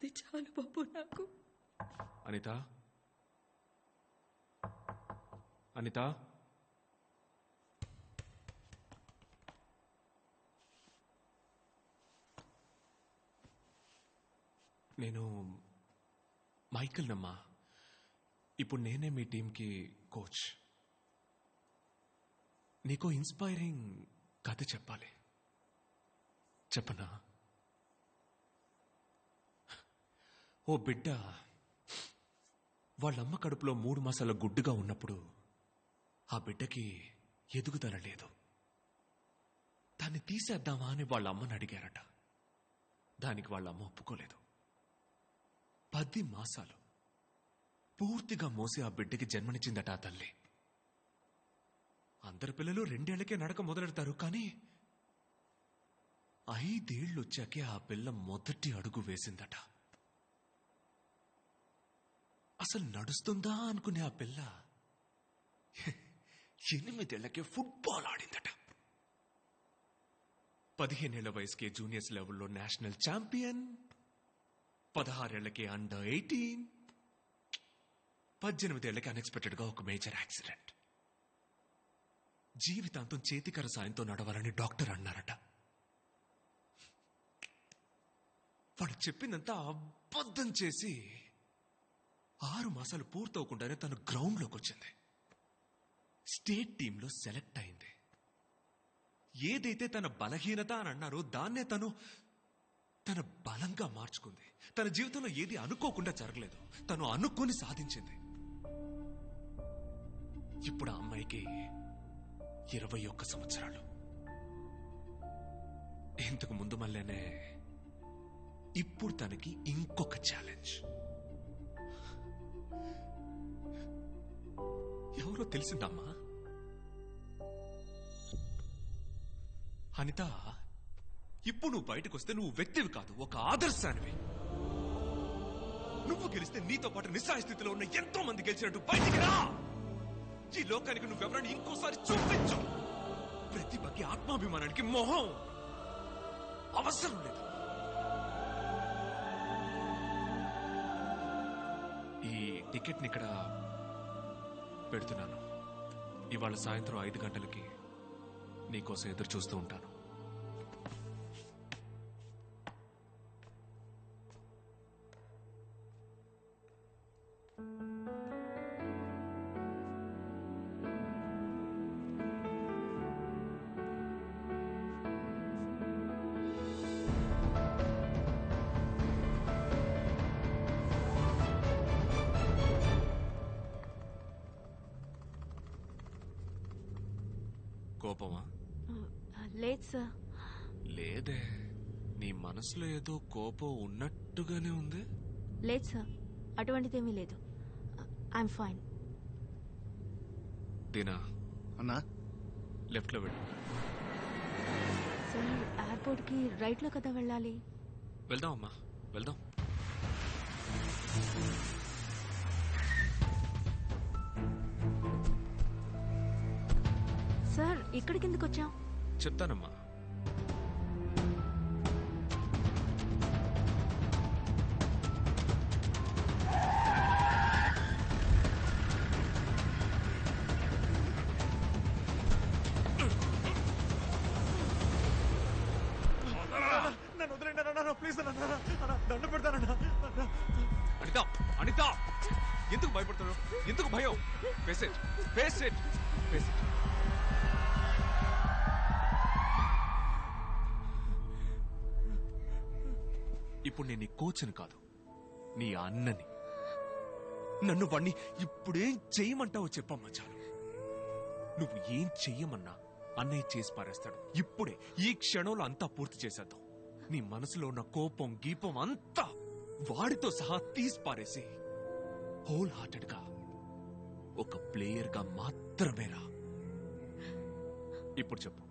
అది చాలు బాబు నాకు. అనిత, అనిత, నేను మైకిల్ నమ్మా. ఇప్పుడు నేనే మీ టీంకి కోచ్. నీకో ఇన్స్పైరింగ్ కథ చెప్పాలి. చెప్పనా? ఓ బిడ్డ వాళ్ళమ్మ కడుపులో 3 మాసాల గుడ్డుగా ఉన్నప్పుడు ఆ బిడ్డకి ఎదుగుదల లేదు. దాన్ని తీసేద్దామా అని వాళ్ళ అమ్మని అడిగారట. దానికి వాళ్ళ అమ్మ ఒప్పుకోలేదు. 10 మాసాలు పూర్తిగా మోసి ఆ బిడ్డకి జన్మనిచ్చిందట ఆ తల్లి. అందరు పిల్లలు 2 ఏళ్లకే నడక మొదలెడతారు, కానీ 5 ఏళ్ళు వచ్చాకే ఆ పిల్ల మొదటి అడుగు వేసిందట. అసలు నడుస్తుందా అనుకునే ఆ పిల్ల 8 ఏళ్లకే ఫుట్బాల్ ఆడిందట. 15 ఏళ్ల వయసుకే జూనియర్స్ లెవెల్లో నేషనల్ ఛాంపియన్, 16 ఏళ్లకే అండర్ 18, 18 ఏళ్లకి అన్ఎక్స్పెక్టెడ్ గా ఒక మేజర్ యాక్సిడెంట్. జీవితాంతం చేతికర సాయంతో నడవాలని డాక్టర్ అన్నారట. వాడు చెప్పిందంతా అబద్ధం చేసి 6 మాసాలు పూర్తవకుండానే తను గ్రౌండ్లోకి వచ్చింది. స్టేట్ టీంలో సెలెక్ట్ అయింది. ఏదైతే తన బలహీనత అని అన్నారో దాన్నే తను తన బలంగా మార్చుకుంది. తన జీవితంలో ఏది అనుకోకుండా జరగలేదు, తను అనుకొని సాధించింది. ఇప్పుడు ఆ అమ్మాయికి 21 సంవత్సరాలు. ఇంతకు ముందు మళ్ళీనే ఇప్పుడు తనకి ఇంకొక ఛాలెంజ్. ఎవరో తెలిసిందమ్మా? అనిత, ఇప్పుడు నువ్వు బయటకు వస్తే నువ్వు వ్యక్తివి కాదు, ఒక ఆదర్శానివి. నువ్వు గెలిస్తే నీతో పాటు నిస్సహాయ స్థితిలో ఉన్న ఎంతో మంది గెలిచినట్టు బయటికి రా. ఈ లోకానికి నువ్వెవరని ఇంకోసారి చూపించు. ప్రతిభకి, ఆత్మాభిమానానికి మొహం అవసరం లేదు. ఈ టికెట్ని ఇక్కడ పెడుతున్నాను. ఇవాళ సాయంత్రం 5 గంటలకి నీకోసం ఎదురు చూస్తూ ఉంటాను. కోపమా? లేదు సార్. లేదే, నీ మనసులో ఏదో కోపం ఉన్నట్టుగానే ఉంది. లేదు సార్, అటువంటిదేమీ లేదు. I'm fine. దీనా అన్నా, లెఫ్ట్ లో వెళ్ళు. సార్, ఎయిర్పోర్ట్ కి రైట్ లో కదా వెళ్ళాలి. వెళ్దాం అమ్మా, వెళ్దాం. సార్, ఇక్కడికి ఎందుకు వచ్చాం? చెప్తానమ్మా. నన్ను వదిలేండి అన్న, ప్లీజ్ అన్న, దండ పెడతానన్నా. అనిత, అనిత, ఎందుకు భయపడుతున్నావు? ఎందుకు భయం? Face it, face it, face it. ఇప్పుడు నేను నీ కోచ్ని కాదు, నీ అన్నని. నన్ను వాణ్ణి ఇప్పుడేం చెయ్యమంటావో చెప్పమ్మా చాలు. నువ్వు ఏం చెయ్యమన్నా అన్నయ్య చేసి పారేస్తాడు. ఇప్పుడే ఈ క్షణంలో అంతా పూర్తి చేసేద్దాం. నీ మనసులో ఉన్న కోపం గీపం అంతా వాడితో సహా తీసి పారేసి హోల్ హార్టెడ్ గా ఒక ప్లేయర్ గా మాత్రమే రా. ఇప్పుడు చెప్పు,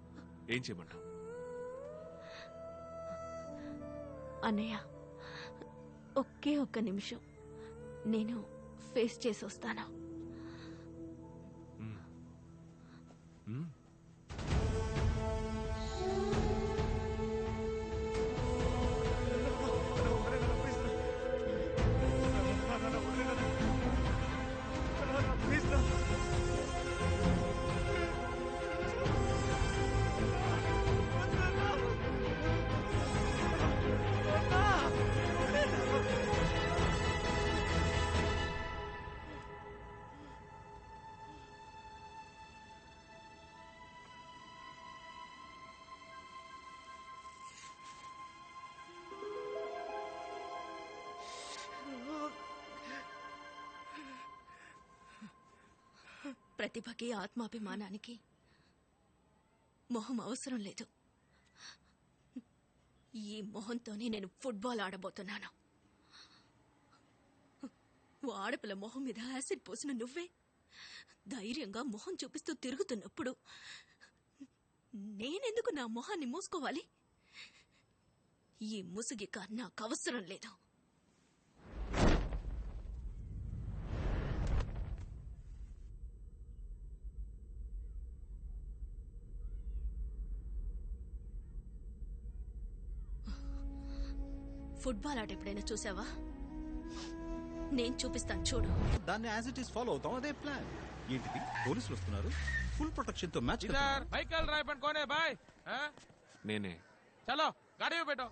ఏం చేయమంటావు? అన్నయ్య, ఒకే ఒక్క నిమిషం నేను ఫేస్ చేసి వస్తాను. ప్రతిభకి ఆత్మాభిమానానికి మొహం అవసరం లేదు. ఈ మొహంతోనే నేను ఫుట్బాల్ ఆడబోతున్నాను. ఓ ఆడపిల్ల మొహం మీద యాసిడ్ పోసిన నువ్వే ధైర్యంగా మొహం చూపిస్తూ తిరుగుతున్నప్పుడు నేనెందుకు నా మొహాన్ని మూసుకోవాలి? ఈ ముసుగిక నాకు అవసరం లేదు. ఫుట్బాల్ ఆట ఎప్పుడైనా చూసావా? నేను చూపిస్తాను, చూడు. దాన్ని యాజ్ ఇట్ ఈస్ ఫాలో అవుతాం. అదే ప్లాన్. ఏంటిది? పోలీసులు వస్తున్నారు. ఫుల్ ప్రొటెక్షన్ తో మ్యాచ్. बाइकल रायपन कौन है भाई? నేనే. चलो गाड़ी में बैठो.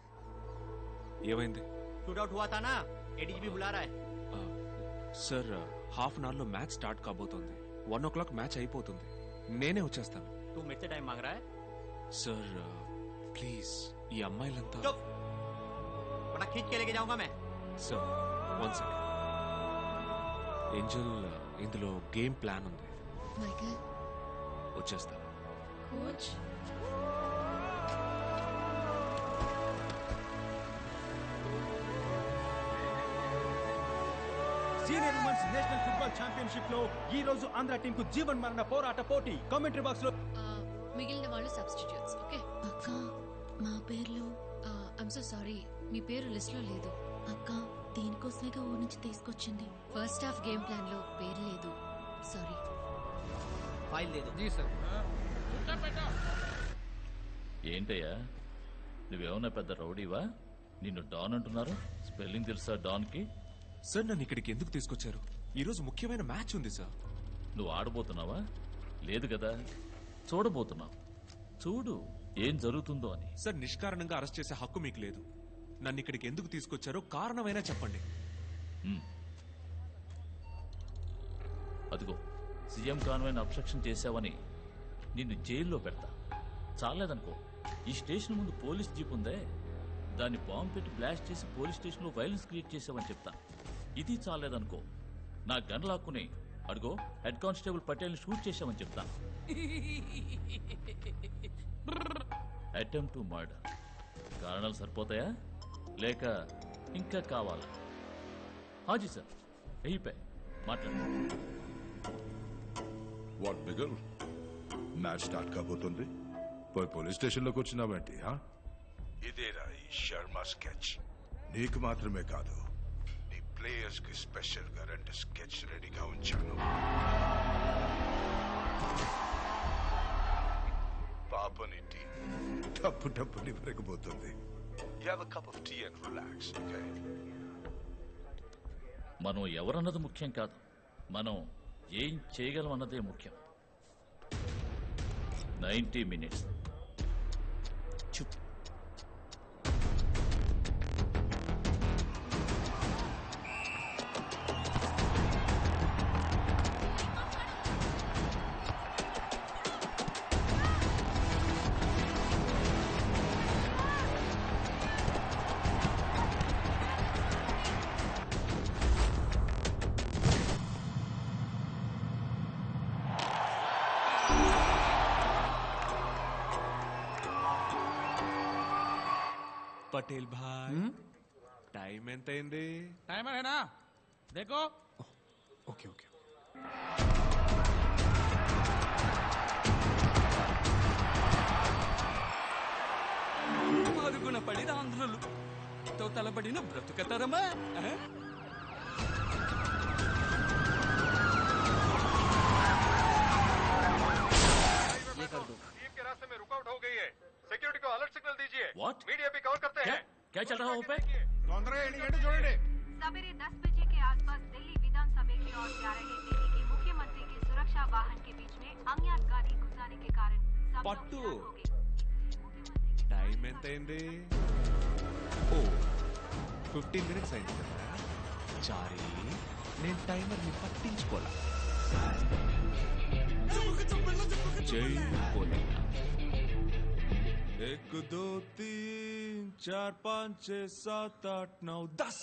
ఏమైంది? शूट आउट हुआ था ना, एडीजीपी बुला रहा है. సార్, హాఫ్ అన్ అవర్ లో మ్యాచ్ స్టార్ట్ కాబోతోంది. 1 o'clock మ్యాచ్ అయిపోతుంది. నేనే వచ్చేస్తాను. तू मेरे से टाइम मांग रहा है? సార్ ప్లీజ్, ఈ అమ్మాయిలంతా. चुप, वरना खींच के लेके जाऊंगा मैं. Sir 1 second. ఏంజల్, ఇందులో గేమ్ ప్లాన్ ఉంది. మైకేల్, వచ్చేస్తా. Coach. Senior women's national football championship లో ఈ రోజు ఆంధ్ర టీం కు జీవన్ మరణ పోరాట పోటీ. కామెంటరీ బాక్స్ లో మిగిలిన వాళ్ళు సబ్స్టిట్యూట్స్. ఓకే అక్క, మా పేర్లు. ఐమ్ సో సారీ, మీ పేరు లిస్ట్ లో లేదు. అక్క, దీనికోసమేగా ఊరి నుంచి తీసుకొచ్చింది. ఫస్ట్ హాఫ్ గేమ్ ప్లాన్ లో పేరు లేదు. సారీ. फाइल दे दो. जी सर. ఏంటయ్యా, నువ్వేమన్నా పెద్ద రౌడీవా? నిన్ను డాన్ అంటున్నారు. స్పెల్లింగ్ తెలుసా డాన్ కి? సార్, నన్ను ఇక్కడికి ఎందుకు తీసుకొచ్చారు? ఈ రోజు ముఖ్యమైన మ్యాచ్ ఉంది సార్. నువ్వు ఆడబోతున్నావా? లేదు కదా, చూడబోతున్నావు. చూడు ఏం జరుగుతుందో అని. సార్, నిష్కారణంగా అరెస్ట్ చేసే హక్కు మీకు లేదు. నన్ను ఇక్కడికి ఎందుకు తీసుకొచ్చారో కారణమైనా చెప్పండి. అదిగో, సీఎం కాన్వాయ్ని అబ్స్ట్రక్షన్ చేశావని నిన్ను జైల్లో పెడతా. చాలేదనుకో, ఈ స్టేషన్ ముందు పోలీస్ జీప్ ఉందే, దాన్ని బాంబు పెట్టి బ్లాస్ట్ చేసి పోలీస్ స్టేషన్ లో వైలెన్స్ క్రియేట్ చేసావని చెప్తా. ఇది చాలేదనుకో, నా గన్ లాక్కుని అడుగో హెడ్ కానిస్టేబుల్ పటేల్ ని షూట్ చేశామని చెప్తా. Attempt to murder. కారణాలు సరిపోతాయా లేక ఇంకా కావాలా? హాజీ సార్, అయిపోయి మాట్లాడు. వాట్ బిగల్? మ్యాచ్ స్టార్ట్ కాబోతుంది. పోయి పోలీస్ స్టేషన్లోకి వచ్చినావేంటి? ఇదేరా ఈ శర్మ స్కెచ్. నీకు మాత్రమే కాదు, నీ ప్లేయర్స్ కి స్పెషల్ గా 2 స్కెచ్ రెడీగా ఉంచాను. పాపని tea టప్పుని పెరగబోతుంది. You have a cup of tea and relax, okay? మనం ఎవరన్నది ముఖ్యం కాదు, మనం ఏం చేయగలం అన్నదే ముఖ్యం. 90 minutes. చుప్. పటేల్ భాయ్, టైం ఎంత అయింది? टाइमर है ना, देखो. Okay okay. మరుగున పడిన ఆంధ్రులు తో తలబడిన బ్రతుకతరమా? टीम के रास्ते में रुकावट हो गई है. सिक्योरिटी को अलर्ट सिग्नल दीजिए. What? मीडिया भी कवर करते हैं. क्या चल रहा है वहाँ पे? తొందరగా ఏంటి చూడండి. सवेरे 10 बजे के आसपास दिल्ली विधानसभा की ओर जा रहे दिल्ली के मुख्यमंत्री के सुरक्षा वाहन के बीच में अज्ञात गाड़ी घुसाने के कारण सब लोग पट्टू। हैरान हो गए. టైం ఎంత అయింది? ఓ 15 minutes అయింది కదా. చారీ, నేను టైమర్ ని పట్టించుకోలా. జై పోలే. 1 2 3 4 5 6 7 8 9 10.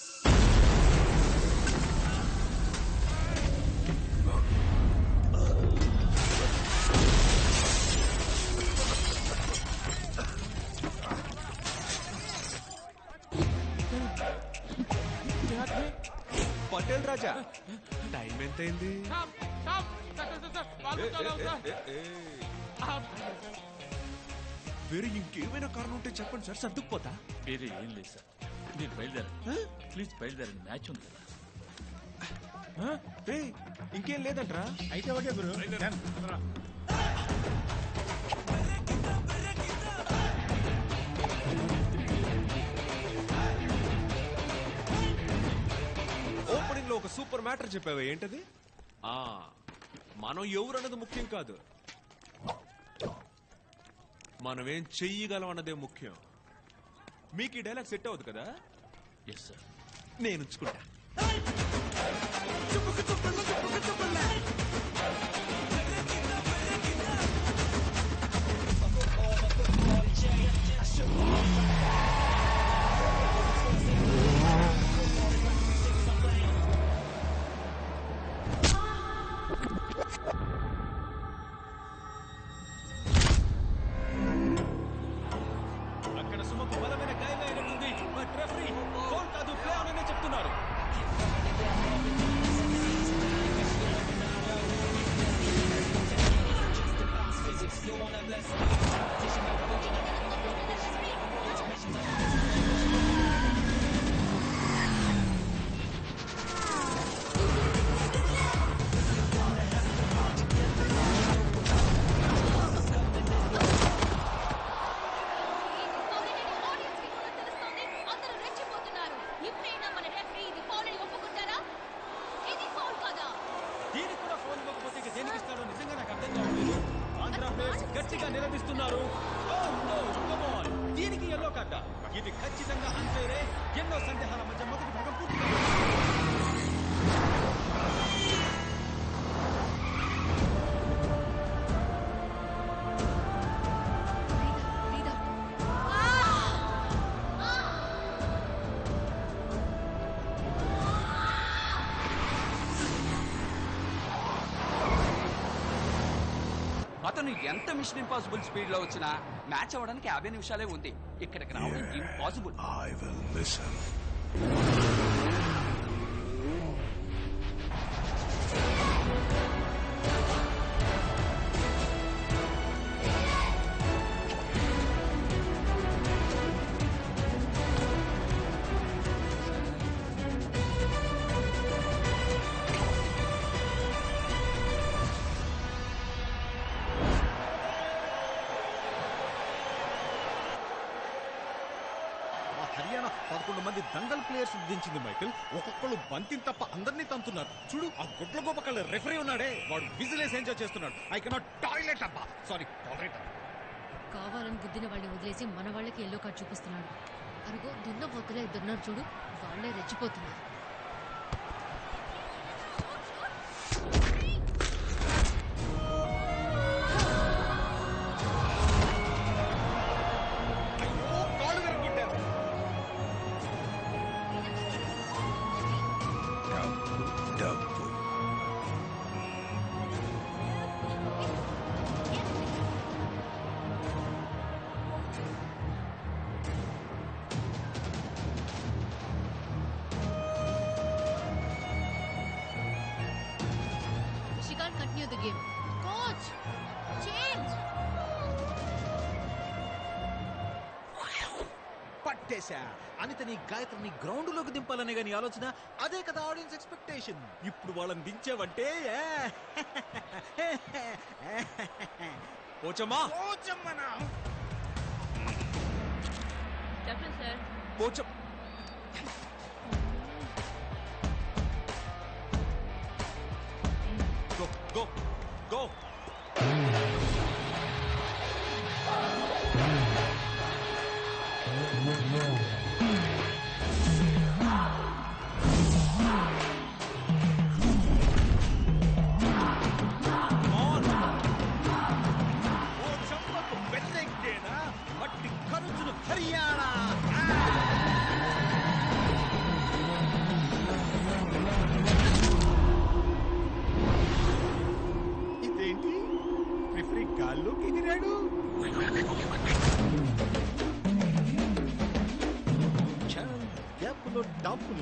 పటేల్ రాజా టైం ఎంతైంది? వేరే ఇంకేమైనా కారణం ఉంటే చెప్పండి సార్, సర్దుకుపోతా. వేరే ఏం లేదు సార్, మీరు బయలుదేరండి. ప్లీజ్ బయలుదేరండి, మ్యాచ్ ఉంది కదా. ఇంకేం లేదంట్రా? అయితే ఓకే గురు. ఓపెనింగ్ లో ఒక సూపర్ మ్యాటర్ చెప్పావా, ఏంటది? మనం ఎవరన్నది ముఖ్యం కాదు, మనం ఏం చెయ్యగలం అన్నదే ముఖ్యం. మీకు ఈ డైలాగ్ సెట్ అవ్వదు కదా? ఎస్ సార్, నేను ఉంచుకుంటా. అక్కడ సుమకు బలమైన గాయమైనట్టుంది. బట్ రెఫరీ ఫౌల్ కాదు, ప్లే ఆన్ అనే చెప్తున్నారు. దీనికి కూడా ఫౌల్ ఇవ్వకపోతే ఇక దేనికి ఇస్తాడో నిజంగా నాకు అర్థం కావట్లేదు. ఆంధ్ర ప్లేయర్స్ గట్టిగా నిలదీస్తున్నారు. దీనికి ఎల్లో కార్డ. ఇది ఖచ్చితంగా అన్ఫేరే. ఎన్నో సందేహాల మధ్య మొదటి భాగం పూర్తిగా అతను ఎంత మిషన్ ఇంపాసిబుల్ స్పీడ్ లో వచ్చినా మ్యాచ్ అవ్వడానికి 50 నిమిషాలే ఉంది. ఇక్కడికి రావడం impossible. I will listen. Haryana 11 మంది దంగల్ ప్లేయర్స్ దించింది మైకిల్. ఒక్కొక్కళ్ళు బంతిని తప్ప అందరినీ తంతున్నారు. చూడు, ఆ గుడ్ల గోపకళ్ళ రెఫరీ ఉన్నాడే, వాడు విజిలేసి ఎంజాయ్ చేస్తున్నాడు. ఐ కెనాట్ టాయిలెట్ అబ్బా, సారీ టాయిలెట్. కావాలని గుద్దిన వాళ్ళని వదిలేసి మన వాళ్ళకి ఎల్లో కార్డ్ చూపిస్తున్నాడు. అరుగో దున్న పోతలే ఇద్దరున్నారు చూడు, వాళ్ళే రెచ్చిపోతున్నారు. డబ్బు She can't continue the game. Coach, change. పట్టేశా. అనితని గాయత్రిని గ్రౌండ్ లోకి దింపాలనే గాని ఆలోచన. అదే కదా ఆడియన్స్ ఎక్స్పెక్టేషన్. ఇప్పుడు వాళ్ళని దించావంటే పోచమ్మా, పోచమ్మనా? చెప్పండి sir. Pocham go go go. పోచమ్మకు బెల్లెక్కేనా? మట్టి ఖర్చును హర్యానా.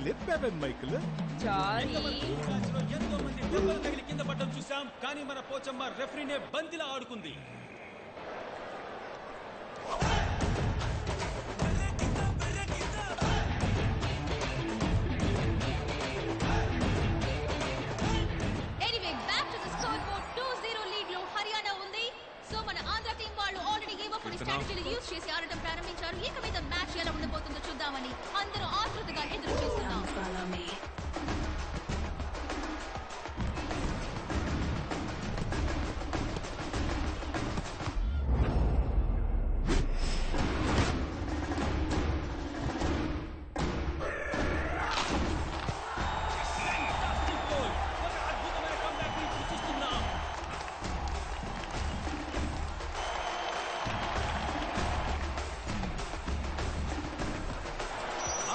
లేపావే మైకిల్. ఎంతో మంది దెబ్బలు తగిలి కింద పడ్డం చూసాం, కానీ మన పోచమ్మ రెఫరీనే బంతిలా ఆడుకుంది. Anyway back to the scoreboard. 2-0 lead లో హర్యానా ఉంది. సో మన ఆంధ్ర టీం వాళ్ళు ఆల్రెడీ గేమ్ అప్పుడు స్ట్రాటజీని యూజ్ చేసి ఆడటం ప్రారంభించారు. ఇక మీద మ్యాచ్ ఎలా ఉండబోతుందో చూద్దామని అందరూ ఆతృతగా ఎదురు చూస్తున్నాం.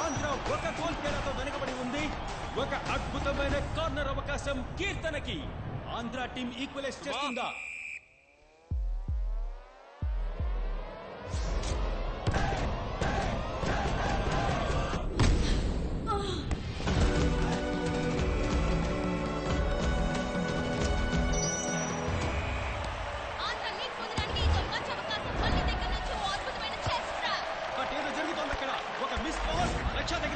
ఆంధ్ర ఒక గోల్ తేడాతో వెనుకబడి ఉంది. ఒక అద్భుతమైన కార్నర్ అవకాశం కీర్తనకి. ఆంధ్ర టీం ఈక్వలైజ్ చేస్తుందా? ఆంధ్ర లీడ్ పొందడానికి ఇదో మంచి అవకాశం. మళ్ళీ దగ్గర నుంచి ఓ అద్భుతమైన చెస్ ట్రాప్. బట్ ఏదో జరుగుతోంది అక్కడ. ఒక మిస్ బాల్ రక్ష దగ్గర